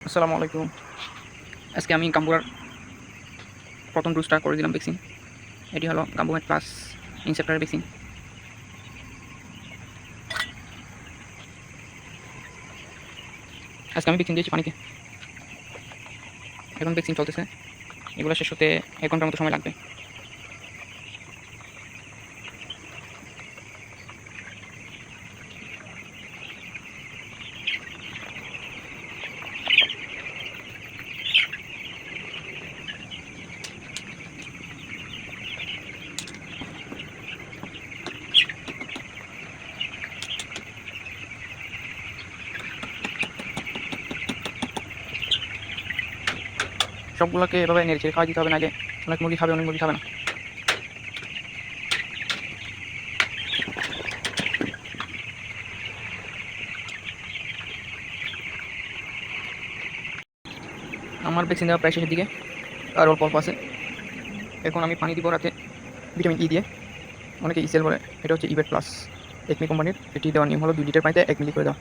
আসসালামু আলাইকুম। আজকে আমি গাম্বুরার প্রথম ডোজটা করে দিলাম ভ্যাকসিন। এটি হলো গাম্বুমেট প্লাস ইনসেপ্টারের ভ্যাকসিন। আজকে আমি ভ্যাকসিন দিয়েছি পানিতে। এখন ভ্যাকসিন চলতেছে, এগুলো শেষ হতে 1 ঘন্টার মতো সময় লাগবে। সবগুলোকে এভাবে নেড়ে খাওয়া দিতে হবে, নাহলে অনেক মুরগি খাবে, অনেক মুরগি খাবে না। আমার ভ্যাকসিন দেওয়া প্রায় শেষের দিকে, আর অল্প অল্প আছে। এখন আমি পানি দিব রাতে ভিটামিন ই দিয়ে, অনেকে ইসেল বলে, এটা হচ্ছে ইবেট প্লাস একমি কোম্পানির। এটি দেওয়ার নিয়ম হলো 2 লিটার পানিতে 1 মিলি করে দেওয়া।